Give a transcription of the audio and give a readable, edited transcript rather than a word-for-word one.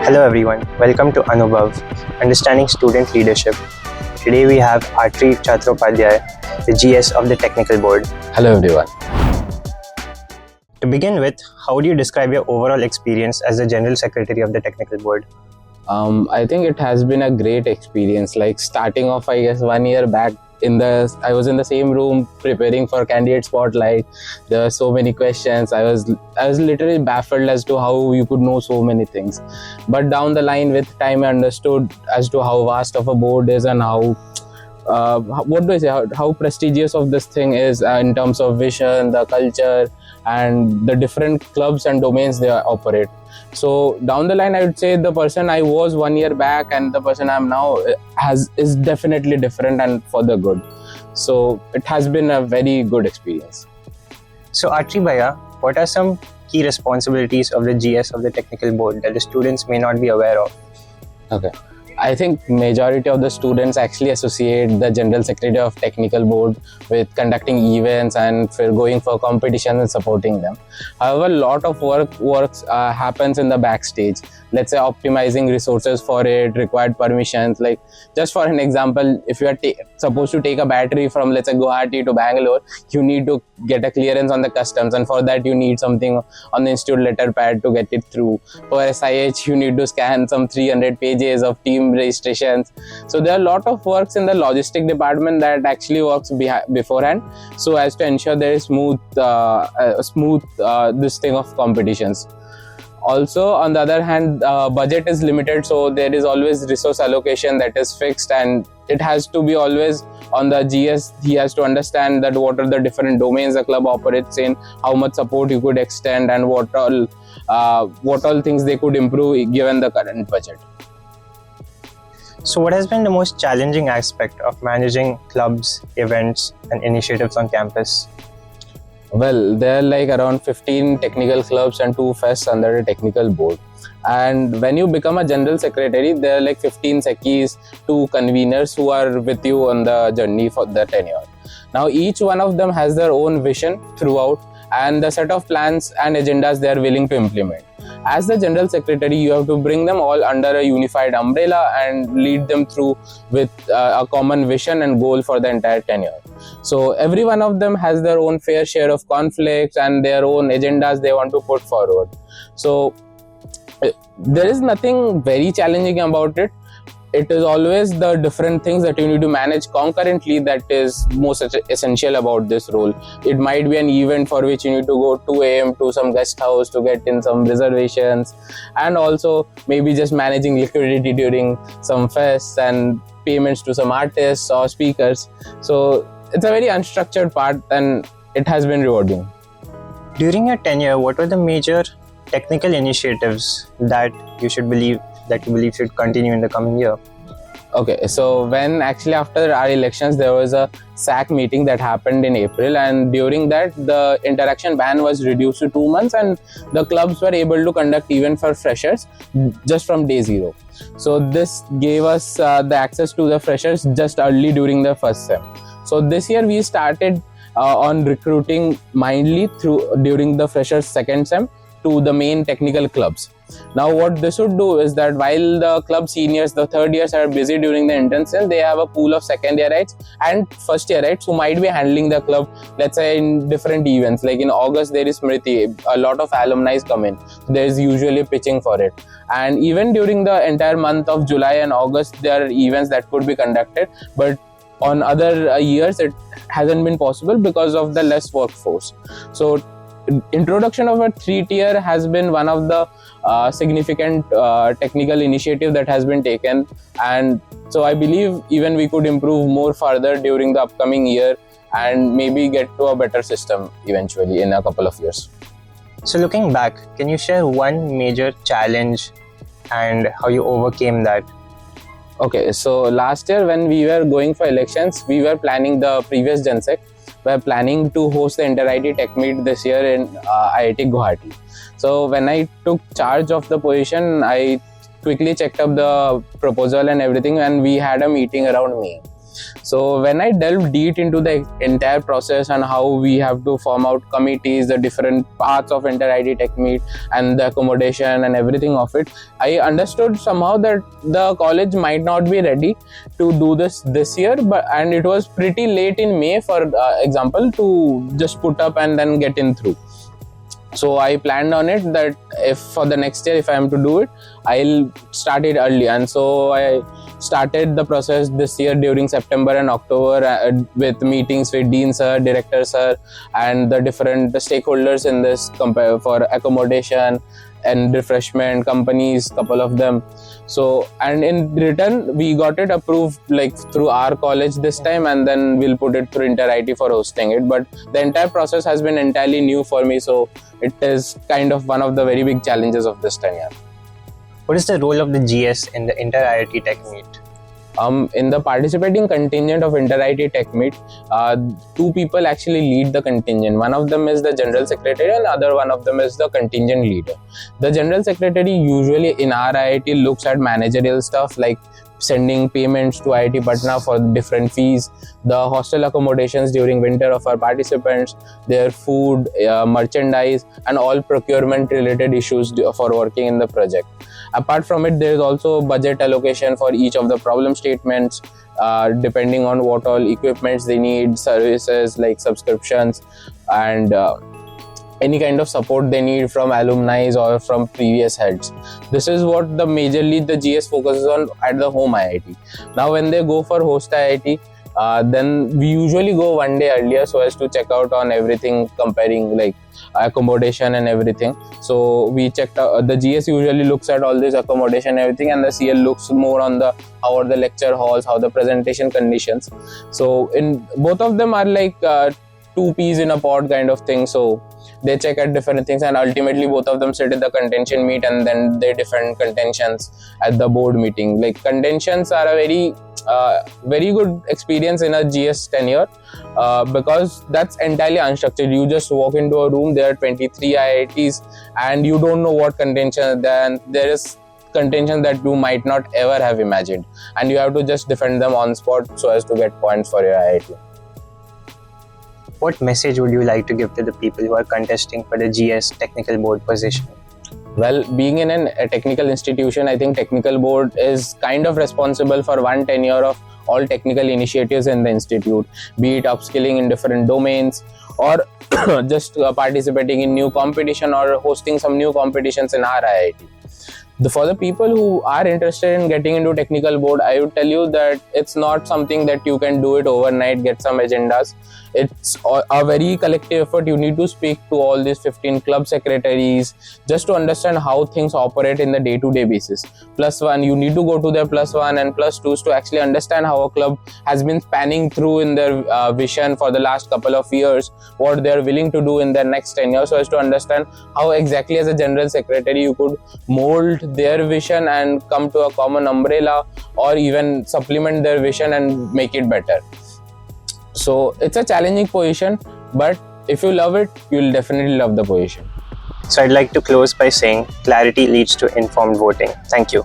Hello everyone, welcome to ANUBHAV, Understanding Student Leadership. Today we have Atri Chattopadhyay, the GS of the Technical Board. Hello everyone. To begin with, how would you describe your overall experience as the General Secretary of the Technical Board? I think it has been a great experience. Like starting off, I guess 1 year back, I was in the same room preparing for candidate spotlight. There were so many questions. I was literally baffled as to how you could know so many things. But down the line, with time, I understood as to how vast of a board is and how prestigious of this thing is in terms of vision, the culture, and the different clubs and domains they operate. So down the line, I would say the person I was 1 year back and the person I am now is definitely different and for the good. So it has been a very good experience. So Atri Bhaiya, what are some key responsibilities of the GS of the Technical Board that the students may not be aware of? Okay. I think majority of the students actually associate the General Secretary of Technical Board with conducting events and for going for competitions and supporting them. However, a lot of work happens in the backstage. Let's say optimizing resources for it, required permissions. Like just for an example, if you are supposed to take a battery from, let's say, Guwahati to Bangalore, you need to get a clearance on the customs, and for that you need something on the institute letter pad to get it through. For SIH, you need to scan some 300 pages of team registrations. So there are a lot of works in the logistic department that actually works beforehand, so as to ensure there is smooth this thing of competitions. Also, on the other hand, budget is limited, so there is always resource allocation that is fixed, and it has to be always on the GS. He has to understand that what are the different domains the club operates in, how much support you could extend, and what all things they could improve given the current budget. So what has been the most challenging aspect of managing clubs, events, and initiatives on campus? Well, there are like around 15 technical clubs and 2 fests under the technical board. And when you become a general secretary, there are like 15 seckies, 2 conveners who are with you on the journey for the tenure. Now, each one of them has their own vision throughout and the set of plans and agendas they are willing to implement. As the general secretary, you have to bring them all under a unified umbrella and lead them through with a common vision and goal for the entire tenure. So every one of them has their own fair share of conflicts and their own agendas they want to put forward. So there is nothing very challenging about it. It is always the different things that you need to manage concurrently that is most essential about this role. It might be an event for which you need to go 2 a.m. to some guest house to get in some reservations, and also maybe just managing liquidity during some fests and payments to some artists or speakers. So it's a very unstructured part and it has been rewarding. During your tenure, what were the major technical initiatives that you believe should continue in the coming year? Okay, so when actually after our elections, there was a SAC meeting that happened in April, and during that the interaction ban was reduced to 2 months and the clubs were able to conduct event for freshers just from day 0. So this gave us the access to the freshers just early during the first sem. So this year we started on recruiting mindly during the freshers second sem to the main technical clubs. Now what this would do is that while the club seniors, the third years are busy during the internship, they have a pool of second yearites and first yearites who might be handling the club, let's say in different events. Like in August there is Smriti, a lot of alumni come in, there is usually pitching for it. And even during the entire month of July and August there are events that could be conducted, but on other years it hasn't been possible because of the less workforce. So introduction of a 3-tier has been one of the significant technical initiative that has been taken, and so I believe even we could improve more further during the upcoming year and maybe get to a better system eventually in a couple of years. So looking back, can you share one major challenge and how you overcame that? Okay, so last year when we were going for elections, we were planning the previous GenSec. We are planning to host the Inter-IT Tech Meet this year in IIT Guwahati. So when I took charge of the position, I quickly checked up the proposal and everything, and we had a meeting around May. So when I delved deep into the entire process and how we have to form out committees, the different parts of inter-IT tech meet and the accommodation and everything of it, I understood somehow that the college might not be ready to do this year, and it was pretty late in May, for example, to just put up and then get in through. So I planned on it that if for the next year, if I am to do it, I'll start it early. And so I started the process this year during September and October with meetings with Dean sir, Director sir, and the different stakeholders in this for accommodation and refreshment companies, couple of them. So, and in return, we got it approved like through our college this time, and then we'll put it through Inter-IT for hosting it. But the entire process has been entirely new for me, so it is kind of one of the very big challenges of this time. Yeah. What is the role of the GS in the Inter-IIT Tech Meet? In the participating contingent of Inter-IT Tech Meet, two people actually lead the contingent. One of them is the General Secretary and other one of them is the contingent leader. The General Secretary usually in our IIT looks at managerial stuff like sending payments to IIT Patna for different fees, the hostel accommodations during winter of our participants, their food, merchandise, and all procurement related issues for working in the project. Apart from it, there is also budget allocation for each of the problem statements, depending on what all equipments they need, services like subscriptions, and any kind of support they need from alumni or from previous heads. This is what majorly the GS focuses on at the home IIT. Now when they go for host IIT, then we usually go one day earlier so as to check out on everything, comparing like accommodation and everything. So we checked out, the GS usually looks at all this accommodation and everything, and the CL looks more on the how are the lecture halls, how the presentation conditions. So in both of them are like two peas in a pod kind of thing. So they check at different things, and ultimately both of them sit at the contention meet, and then they defend contentions at the board meeting. Like contentions are a very good experience in a GS tenure, because that's entirely unstructured. You just walk into a room, there are 23 IITs, and you don't know what contention. Then there is contention that you might not ever have imagined, and you have to just defend them on spot so as to get points for your IIT. What message would you like to give to the people who are contesting for the GS technical board position? Well, being in a technical institution, I think technical board is kind of responsible for one tenure of all technical initiatives in the institute, be it upskilling in different domains or just participating in new competition or hosting some new competitions in our IIT. For the people who are interested in getting into technical board, I would tell you that it's not something that you can do it overnight, get some agendas. It's a very collective effort. You need to speak to all these 15 club secretaries just to understand how things operate in the day-to-day basis. Plus one, you need to go to their plus one and plus twos to actually understand how a club has been spanning through in their vision for the last couple of years, what they're willing to do in their next 10 years, so as to understand how exactly as a general secretary you could mold their vision and come to a common umbrella, or even supplement their vision and make it better. So it's a challenging position, but if you love it, you'll definitely love the position. So I'd like to close by saying clarity leads to informed voting. Thank you.